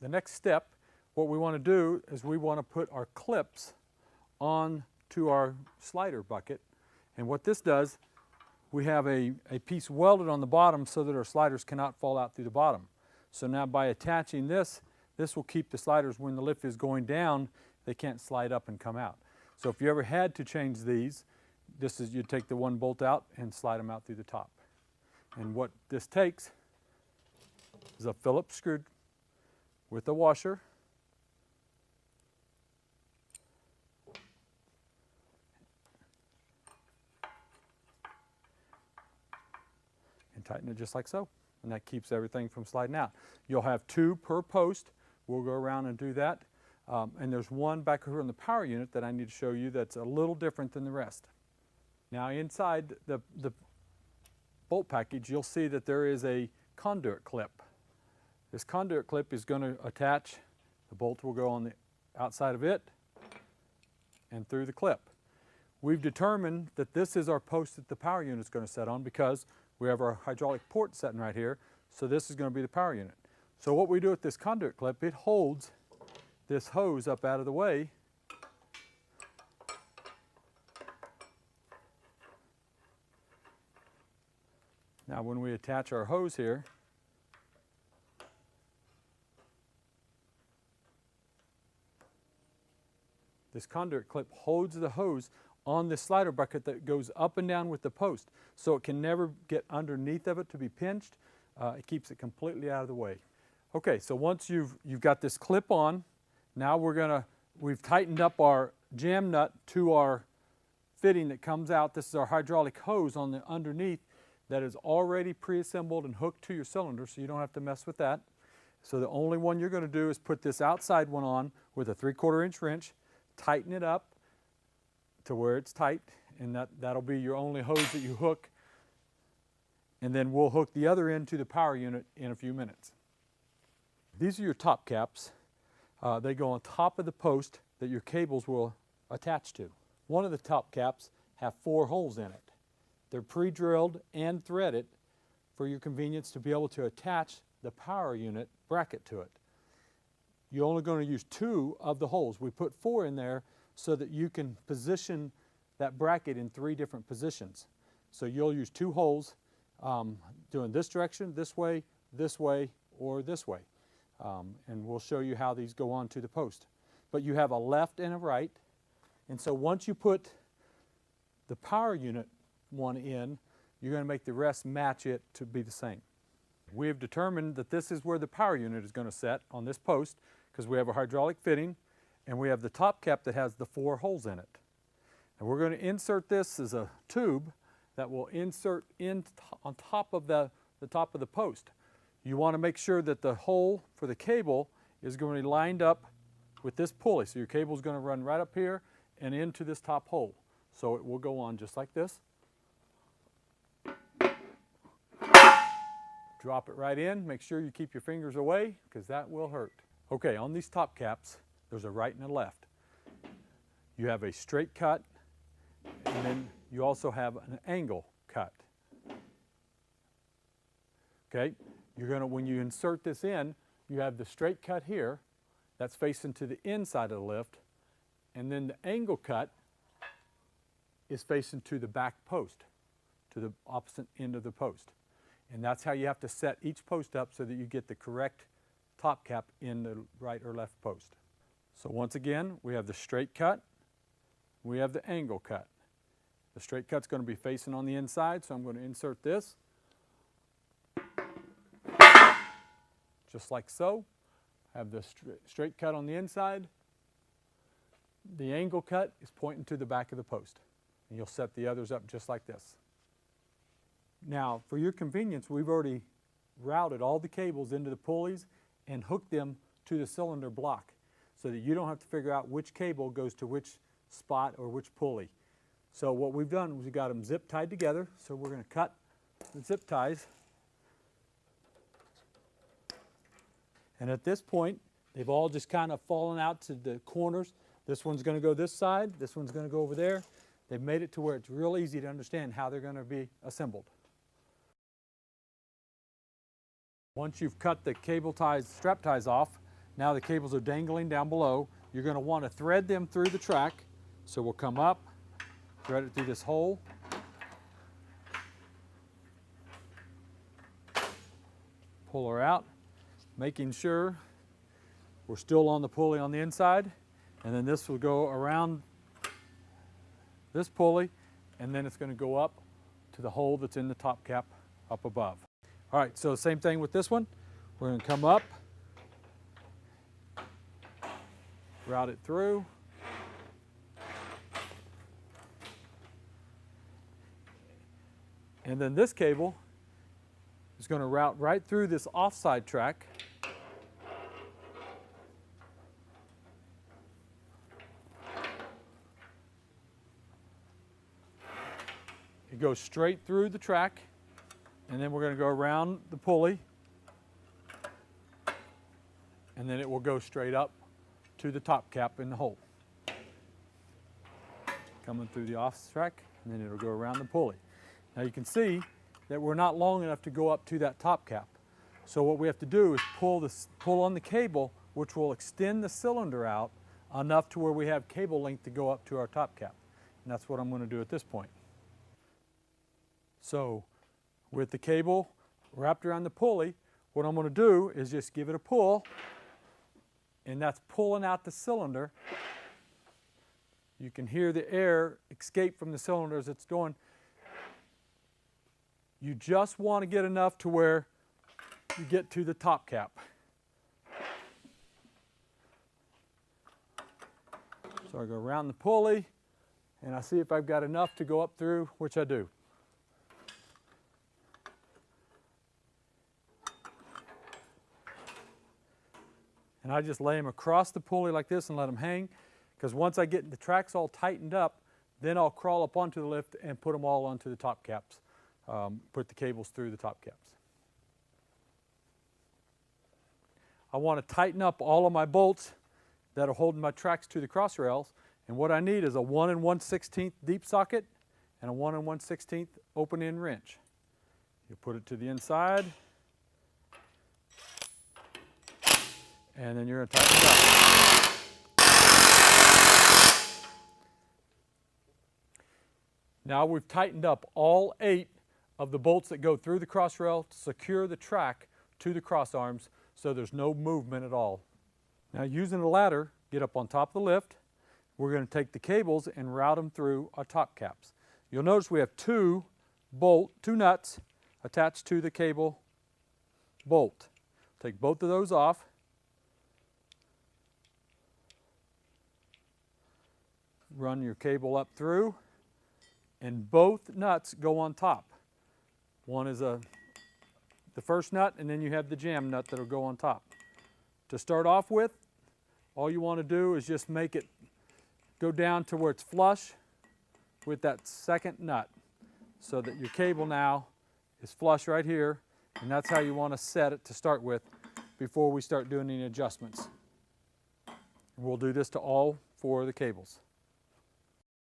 The next step, what we want to do is we want to put our clips on to our slider bucket. And what this does, we have a piece welded on the bottom so that our sliders cannot fall out through the bottom. So now by attaching this, this will keep the sliders when the lift is going down, they can't slide up and come out. So if you ever had to change these, this is, you take the one bolt out and slide them out through the top. And what this takes is a Phillips screw with a washer. And tighten it just like so. And that keeps everything from sliding out. You'll have 2 per post. We'll go around and do that. And there's one back here in the power unit that I need to show you that's a little different than the rest. Now inside the bolt package, you'll see that there is a conduit clip. This conduit clip is going to attach, the bolt will go on the outside of it and through the clip. We've determined that this is our post that the power unit is going to set on because we have our hydraulic port setting right here, so this is going to be the power unit. So what we do with this conduit clip, it holds this hose up out of the way. Now when we attach our hose here, this conduit clip holds the hose on the slider bucket that goes up and down with the post, so it can never get underneath of it to be pinched. It keeps it completely out of the way. Okay, so once you've got this clip on, now we've tightened up our jam nut to our fitting that comes out. This is our hydraulic hose on the underneath that is already pre-assembled and hooked to your cylinder, so you don't have to mess with that. So the only one you're going to do is put this outside one on with a 3/4 inch wrench, tighten it up to where it's tight, and that'll be your only hose that you hook. And then we'll hook the other end to the power unit in a few minutes. These are your top caps. They go on top of the post that your cables will attach to. One of the top caps have 4 holes in it. They're pre-drilled and threaded for your convenience to be able to attach the power unit bracket to it. You're only going to use 2 of the holes. We put 4 in there so that you can position that bracket in 3 different positions. So you'll use 2 holes doing this direction, this way, or this way. And we'll show you how these go on to the post. But you have a left and a right. And so once you put the power unit one in, you're going to make the rest match it to be the same. We have determined that this is where the power unit is going to set on this post because we have a hydraulic fitting and we have the top cap that has the 4 holes in it. And we're going to insert this as a tube that will insert in on top of the top of the post. You want to make sure that the hole for the cable is going to be lined up with this pulley. So your cable is going to run right up here and into this top hole. So it will go on just like this. Drop it right in. Make sure you keep your fingers away because that will hurt. Okay, on these top caps, there's a right and a left. You have a straight cut, and then you also have an angle cut. Okay, when you insert this in, you have the straight cut here, that's facing to the inside of the lift, and then the angle cut is facing to the back post, to the opposite end of the post. And that's how you have to set each post up so that you get the correct top cap in the right or left post. So once again, we have the straight cut, we have the angle cut. The straight cut's going to be facing on the inside, so I'm going to insert this. Just like so. Have the straight cut on the inside. The angle cut is pointing to the back of the post. And you'll set the others up just like this. Now, for your convenience, we've already routed all the cables into the pulleys and hooked them to the cylinder block so that you don't have to figure out which cable goes to which spot or which pulley. So what we've done is we've got them zip tied together, so we're going to cut the zip ties. And at this point, they've all just kind of fallen out to the corners. This one's going to go this side, this one's going to go over there. They've made it to where it's real easy to understand how they're going to be assembled. Once you've cut the cable ties, strap ties off, Now the cables are dangling down below. You're going to want to thread them through the track. So we'll come up, thread it through this hole. Pull her out, making sure we're still on the pulley on the inside. And then this will go around this pulley, and then it's going to go up to the hole that's in the top cap up above. All right, so same thing with this one. We're going to come up, route it through, and then this cable is going to route right through this offside track. It goes straight through the track, and then we're going to go around the pulley, and then it will go straight up to the top cap in the hole. Coming through the off track, and then it'll go around the pulley. Now you can see that we're not long enough to go up to that top cap. So what we have to do is pull on the cable, which will extend the cylinder out enough to where we have cable length to go up to our top cap. And that's what I'm going to do at this point. So with the cable wrapped around the pulley, what I'm going to do is just give it a pull, and that's pulling out the cylinder. You can hear the air escape from the cylinder as it's going. You just want to get enough to where you get to the top cap. So I go around the pulley, and I see if I've got enough to go up through, which I do. And I just lay them across the pulley like this and let them hang, because once I get the tracks all tightened up, then I'll crawl up onto the lift and put them all onto the top caps, put the cables through the top caps. I want to tighten up all of my bolts that are holding my tracks to the cross rails, and what I need is a 1 1/16 deep socket and a 1 1/16 open end wrench. You put it to the inside, and then you're going to tighten it up. Now we've tightened up all 8 of the bolts that go through the cross rail to secure the track to the cross arms, so there's no movement at all. Now using a ladder, get up on top of the lift. We're going to take the cables and route them through our top caps. You'll notice we have two nuts attached to the cable bolt. Take both of those off. Run your cable up through, and both nuts go on top. One is the first nut, and then you have the jam nut that'll go on top. To start off with, all you want to do is just make it go down to where it's flush with that second nut, so that your cable now is flush right here, and that's how you want to set it to start with before we start doing any adjustments. And we'll do this to all 4 of the cables.